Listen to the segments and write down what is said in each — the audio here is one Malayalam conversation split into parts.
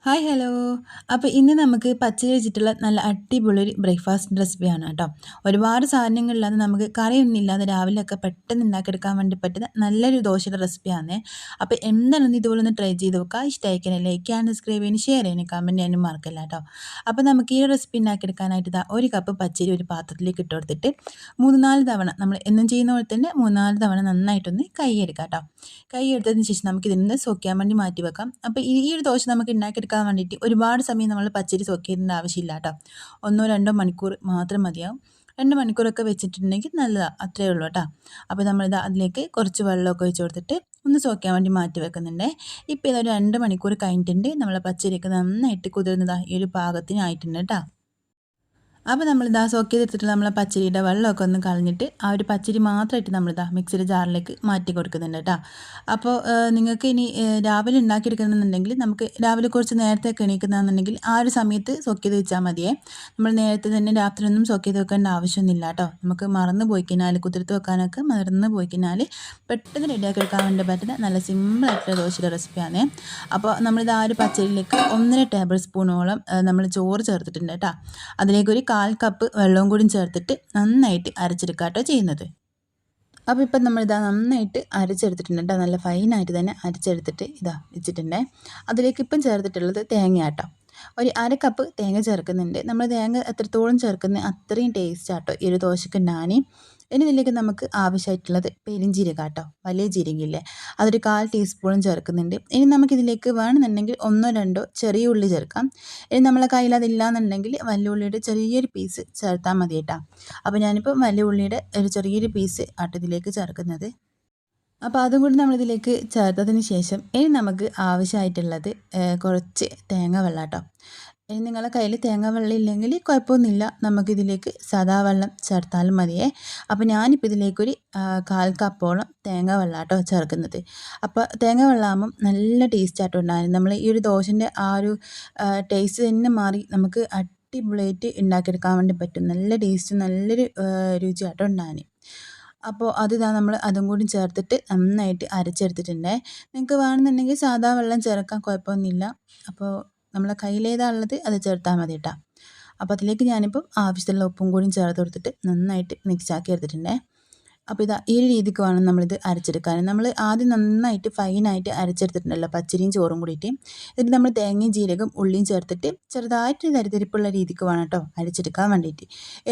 Hi hello. അപ്പോൾ ഇന്ന് നമുക്ക് പച്ചരി വെച്ചിട്ടുള്ള നല്ല അടിപൊളി ഒരു ബ്രേക്ക്ഫാസ്റ്റ് റെസിപ്പിയാണ് കേട്ടോ. ഒരുപാട് സാധനങ്ങളില്ലാതെ നമുക്ക് കറിയൊന്നും ഇല്ലാതെ രാവിലെയൊക്കെ പെട്ടെന്ന് ഉണ്ടാക്കിയെടുക്കാൻ വേണ്ടി പറ്റുന്ന നല്ലൊരു ദോശയുടെ റെസിപ്പിയാണ്. അപ്പോൾ എന്താണെന്ന് ഇതുപോലെ ഒന്ന് ട്രൈ ചെയ്ത് നോക്കുക. ഇഷ്ടമായിക്കണേ ലൈക്ക് ചെയ്യാൻ, സബ്സ്ക്രൈബ് ചെയ്യാനും ഷെയർ ചെയ്യാനും കമൻറ്റ് ചെയ്യാനും മറക്കല്ല കേട്ടോ. അപ്പോൾ നമുക്ക് ഈ റെസിപ്പി ഉണ്ടാക്കിയെടുക്കാനായിട്ട് ഇതാ ഒരു കപ്പ് പച്ചരി ഒരു പാത്രത്തിലേക്ക് ഇട്ട് കൊടുത്തിട്ട് 3-4 തവണ നമ്മൾ എന്നും ചെയ്യുന്ന പോലെ തന്നെ 3-4 തവണ നന്നായിട്ടൊന്ന് കൈയ്യെടുക്കാം കേട്ടോ. കൈയ്യെടുത്തതിന് ശേഷം നമുക്ക് ഇതിൽ സോക്ക് ചെയ്യാൻ വേണ്ടി മാറ്റി വെക്കാം. അപ്പോൾ ഈ ഒരു ദോശ നമുക്ക് ഉണ്ടാക്കിയെടുക്കാൻ വേണ്ടിയിട്ട് ഒരുപാട് സമയം നമ്മൾ പച്ചരി സോക്ക് ചെയ്യേണ്ട ആവശ്യമില്ല കേട്ടോ. 1-2 മണിക്കൂർ മാത്രം മതിയാവും. 2 മണിക്കൂറൊക്കെ വെച്ചിട്ടുണ്ടെങ്കിൽ നല്ലതാണ്, അത്രയേ ഉള്ളൂ കേട്ടോ. അപ്പോൾ നമ്മളിത് അതിലേക്ക് കുറച്ച് വെള്ളമൊക്കെ ഒഴിച്ച് കൊടുത്തിട്ട് ഒന്ന് സോക്ക് ചെയ്യാൻ വേണ്ടി മാറ്റി വെക്കുന്നുണ്ട്. ഇപ്പോൾ ഇതൊരു 2 മണിക്കൂർ കഴിഞ്ഞിട്ടുണ്ട്. നമ്മളെ പച്ചരിയൊക്കെ നന്നായിട്ട് കുതിർന്നതാണ് ഈ ഒരു പാകത്തിനായിട്ടുണ്ട് കേട്ടോ. അപ്പോൾ നമ്മളിതാ സോക്ക് ചെയ്തെടുത്തിട്ട് നമ്മളെ പച്ചരിയുടെ വെള്ളമൊക്കെ ഒന്ന് കളഞ്ഞിട്ട് ആ ഒരു പച്ചരി മാത്രമായിട്ട് നമ്മളിതാ മിക്സിയുടെ ജാറിലേക്ക് മാറ്റി കൊടുക്കുന്നുണ്ട് കേട്ടോ. അപ്പോൾ നിങ്ങൾക്ക് ഇനി രാവിലെ ഉണ്ടാക്കിയെടുക്കണമെന്നുണ്ടെങ്കിൽ നമുക്ക് രാവിലെ കുറച്ച് നേരത്തെ എണീക്കുന്നതെന്നുണ്ടെങ്കിൽ ആ ഒരു സമയത്ത് സോക്ക് ചെയ്ത് വെച്ചാൽ മതിയേ. നമ്മൾ നേരത്തെ തന്നെ രാത്രി ഒന്നും സോക്ക് ചെയ്ത് വെക്കേണ്ട ആവശ്യമൊന്നുമില്ല കേട്ടോ. നമുക്ക് മറന്നു പോയി കഴിഞ്ഞാൽ കുതിർത്ത് വെക്കാനൊക്കെ മറന്നു പോയി കഴിഞ്ഞാൽ പെട്ടെന്ന് റെഡിയാക്കി എടുക്കാൻ വേണ്ടി പറ്റുന്ന നല്ല സിമ്പിളായിട്ടുള്ള ദോശയുടെ റെസിപ്പിയാണ്. അപ്പോൾ നമ്മളിത് ആ ഒരു പച്ചരിയിലേക്ക് 1.5 ടേബിൾ സ്പൂണോളം നമ്മൾ ചോറ് ചേർത്തിട്ടുണ്ട് കേട്ടോ. അതിലേക്കൊരു 1/4 കപ്പ് വെള്ളവും കൂടി ചേർത്തിട്ട് നന്നായിട്ട് അരച്ചെടുക്കുക കേട്ടോ ചെയ്യുന്നത്. അപ്പോൾ ഇപ്പം നമ്മളിതാ നന്നായിട്ട് അരച്ചെടുത്തിട്ടുണ്ട് കേട്ടോ. നല്ല ഫൈനായിട്ട് തന്നെ അരച്ചെടുത്തിട്ട് ഇതാ വെച്ചിട്ടുണ്ടേ. അതിലേക്ക് ഇപ്പം ചേർത്തിട്ടുള്ളത് തേങ്ങ കേട്ടോ. ഒരു 1/2 കപ്പ് തേങ്ങ ചേർക്കുന്നുണ്ട്. നമ്മൾ തേങ്ങ എത്രത്തോളം ചേർക്കുന്നത് അത്രയും ടേസ്റ്റ് ആട്ടോ ഈ ഒരു ദോശക്ക് ഉണ്ടാകാൻ. ഇനി ഇതിലേക്ക് നമുക്ക് ആവശ്യമായിട്ടുള്ളത് പെരുംജീരകം കേട്ടോ, വലിയ ജീരകമില്ലേ, അതൊരു 1/4 ടീസ്പൂണും ചേർക്കുന്നുണ്ട്. ഇനി നമുക്കിതിലേക്ക് വേണമെന്നുണ്ടെങ്കിൽ 1-2 ചെറിയ ഉള്ളി ചേർക്കാം. ഇനി നമ്മളെ കയ്യിൽ അതില്ല എന്നുണ്ടെങ്കിൽ വലിയ ഉള്ളിയുടെ ചെറിയൊരു പീസ് ചേർത്താൽ മതി കേട്ടോ. അപ്പോൾ ഞാനിപ്പോൾ വലിയ ഉള്ളിയുടെ ഒരു ചെറിയൊരു പീസ് ആട്ടോ ഇതിലേക്ക് ചേർക്കുന്നത്. അപ്പോൾ അതും കൂടി നമ്മളിതിലേക്ക് ചേർത്തതിന് ശേഷം ഇനി നമുക്ക് ആവശ്യമായിട്ടുള്ളത് കുറച്ച് തേങ്ങ വെള്ളം കേട്ടോ. ഇനി നിങ്ങളുടെ കയ്യിൽ തേങ്ങ വെള്ളം ഇല്ലെങ്കിൽ കുഴപ്പമൊന്നുമില്ല, നമുക്കിതിലേക്ക് സാദാ വെള്ളം ചേർത്താലും മതിയേ. അപ്പോൾ ഞാനിപ്പോൾ ഇതിലേക്കൊരു 1/4 കപ്പോളം തേങ്ങ വെള്ളം കേട്ടോ ചേർക്കുന്നത്. അപ്പോൾ തേങ്ങ വെള്ളമാകുമ്പം നല്ല ടേസ്റ്റ് ആട്ടോ ഉണ്ടാകും. നമ്മൾ ഈ ഒരു ദോശൻ്റെ ആ ഒരു ടേസ്റ്റ് തന്നെ മാറി നമുക്ക് അടിപൊളിയായിട്ട് ഉണ്ടാക്കിയെടുക്കാൻ വേണ്ടി പറ്റും. നല്ല ടേസ്റ്റ് നല്ലൊരു രുചിയാട്ടോ ഉണ്ടാകാൻ. അപ്പോൾ അതിതാ നമ്മൾ അതും കൂടി ചേർത്തിട്ട് നന്നായിട്ട് അരച്ചെടുത്തിട്ടുണ്ട്. നിങ്ങൾക്ക് വേണമെന്നുണ്ടെങ്കിൽ സാദാ വെള്ളം ചേർക്കാൻ കുഴപ്പമൊന്നുമില്ല. അപ്പോൾ നമ്മളെ കയ്യിലേതാ ഉള്ളത് അത് ചേർത്താൽ മതി കേട്ടോ. അപ്പോൾ അതിലേക്ക് ഞാനിപ്പം ആവശ്യത്തിലുള്ള ഉപ്പും കൂടി ചേർത്ത് കൊടുത്തിട്ട് നന്നായിട്ട് മിക്സ് ആക്കി എടുത്തിട്ടുണ്ട്. അപ്പോൾ ഇതാ ഈ ഒരു രീതിക്ക് വേണം നമ്മളിത് അരച്ചെടുക്കാൻ. നമ്മൾ ആദ്യം നന്നായിട്ട് ഫൈനായിട്ട് അരച്ചെടുത്തിട്ടുണ്ടല്ലോ പച്ചരിയും ചോറും കൂടിയിട്ട്. എന്നിട്ട് നമ്മൾ തേങ്ങയും ജീരകം ഉള്ളിയും ചേർത്തിട്ട് ചെറുതായിട്ട് തരിതരിപ്പുള്ള രീതിക്ക് വേണം കേട്ടോ അരച്ചെടുക്കാൻ വേണ്ടിയിട്ട്.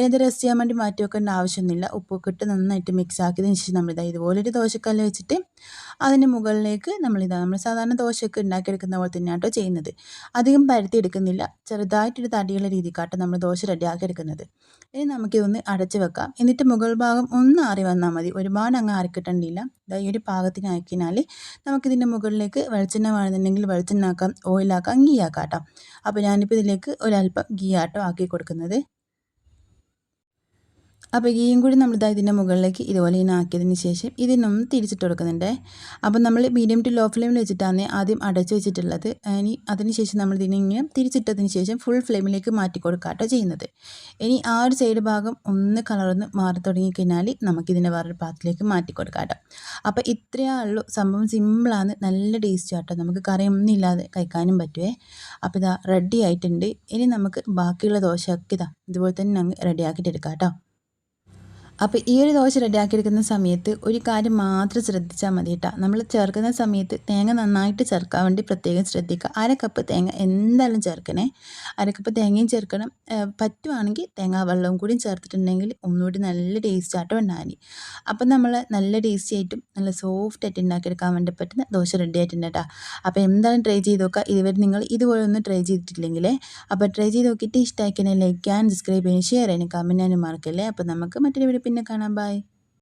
ഇത് റെസ്റ്റ് ചെയ്യാൻ വേണ്ടി മാറ്റി വെക്കേണ്ട ആവശ്യമൊന്നുമില്ല. ഉപ്പൊക്കെ ഇട്ട് നന്നായിട്ട് മിക്സ് ആക്കിയതിന് ശേഷം നമ്മളിതാ ഇതുപോലൊരു ദോശക്കല്ല് വെച്ചിട്ട് അതിന് മുകളിലേക്ക് നമ്മൾ സാധാരണ ദോശയൊക്കെ ഉണ്ടാക്കിയെടുക്കുന്ന പോലെ തന്നെയാണ് കേട്ടോ ചെയ്യുന്നത്. അധികം പരത്തി എടുക്കുന്നില്ല, ചെറുതായിട്ടൊരു തടിയുള്ള രീതിക്കാട്ടോ നമ്മൾ ദോശ റെഡിയാക്കി എടുക്കുന്നത്. ഇനി നമുക്കിതൊന്ന് അടച്ച് വെക്കാം. എന്നിട്ട് മുകൾ ഭാഗം ഒന്ന് ആറി വന്നാൽ മതി, ഒരുപാട് അങ്ങ് ആറിക്കിട്ടേണ്ടിയില്ല. ഈ ഒരു പാകത്തിന് ആക്കിയാൽ നമുക്കിതിൻ്റെ മുകളിലേക്ക് വെളിച്ചെണ്ണ വേണമെന്നുണ്ടെങ്കിൽ വെളിച്ചെണ്ണ ആക്കാം, ഓയിലാക്കാം, ഗീ ആക്കാം കേട്ടോ. അപ്പോൾ ഞാനിപ്പോൾ ഇതിലേക്ക് ഒരല്പം ഗീ ആട്ടോ ആക്കി കൊടുക്കുന്നത്. അപ്പോൾ ഗീയും കൂടി നമ്മളിതാ ഇതിൻ്റെ മുകളിലേക്ക് ഇതുപോലെ ഇങ്ങനെ ആക്കിയതിന് ശേഷം ഇതിനൊന്ന് തിരിച്ചിട്ട് കൊടുക്കുന്നുണ്ട്. അപ്പോൾ നമ്മൾ മീഡിയം ടു ലോ ഫ്ലെയിമിൽ വെച്ചിട്ടാണ് ആദ്യം അടച്ചു വെച്ചിട്ടുള്ളത്. ഇനി അതിന് ശേഷം നമ്മൾ ഇതിനിങ്ങനെ തിരിച്ചിട്ടതിന് ശേഷം ഫുൾ ഫ്ലെയിമിലേക്ക് മാറ്റി കൊടുക്കാട്ടോ ചെയ്യുന്നത്. ഇനി ആ ഒരു സൈഡ് ഭാഗം ഒന്ന് കളറൊന്ന് മാറി തുടങ്ങിക്കഴിഞ്ഞാൽ നമുക്കിതിൻ്റെ വേറൊരു പാത്രത്തിലേക്ക് മാറ്റി കൊടുക്കാം കേട്ടോ. അപ്പോൾ ഇത്രയേ ഉള്ളൂ സംഭവം, സിമ്പിളാണ്, നല്ല ടേസ്റ്റ് ആട്ടോ. നമുക്ക് കറിയൊന്നും ഇല്ലാതെ കഴിക്കാനും പറ്റുമേ. അപ്പോൾ ഇതാ റെഡി ആയിട്ടുണ്ട്. ഇനി നമുക്ക് ബാക്കിയുള്ള ദോശയൊക്കെ ഇതുപോലെ തന്നെ അങ്ങ് റെഡിയാക്കിയിട്ട് എടുക്കാം കേട്ടോ. അപ്പോൾ ഈ ഒരു ദോശ റെഡിയാക്കിയെടുക്കുന്ന സമയത്ത് ഒരു കാര്യം മാത്രം ശ്രദ്ധിച്ചാൽ മതി കേട്ടോ. നമ്മൾ ചേർക്കുന്ന സമയത്ത് തേങ്ങ നന്നായിട്ട് ചേർക്കാൻ വേണ്ടി പ്രത്യേകം ശ്രദ്ധിക്കുക. 1/2 കപ്പ് തേങ്ങ എന്തായാലും ചേർക്കണേ. 1/2 കപ്പ് തേങ്ങയും ചേർക്കണം. പറ്റുവാണെങ്കിൽ തേങ്ങാ വെള്ളവും കൂടി ചേർത്തിട്ടുണ്ടെങ്കിൽ ഒന്നുകൂടി നല്ല ടേസ്റ്റ് ആയിട്ട് ഉണ്ടാകും. അപ്പം നമ്മൾ നല്ല ടേസ്റ്റി ആയിട്ടും നല്ല സോഫ്റ്റ് ആയിട്ട് ഉണ്ടാക്കിയെടുക്കാൻ വേണ്ടി പറ്റുന്ന ദോശ റെഡി ആയിട്ടുണ്ട് കേട്ടോ. അപ്പോൾ എന്തായാലും ട്രൈ ചെയ്ത് നോക്കുക. ഇതുവരെ നിങ്ങൾ ഇതുപോലെ ഒന്നും ട്രൈ ചെയ്തിട്ടില്ലെങ്കിൽ അപ്പോൾ ട്രൈ ചെയ്ത് നോക്കിയിട്ട് ഇഷ്ടമാക്കിയാൽ ലൈക്ക് ചെയ്യാൻ, സബ്സ്ക്രൈബ് ചെയ്യാൻ, ഷെയർ ചെയ്യാനും കമൻറ്റ് ചെയ്യാനും മറക്കല്ലേ. അപ്പോൾ നമുക്ക് മറ്റൊരു വീഡിയോ പിന്നെ കാണാം. ബൈ.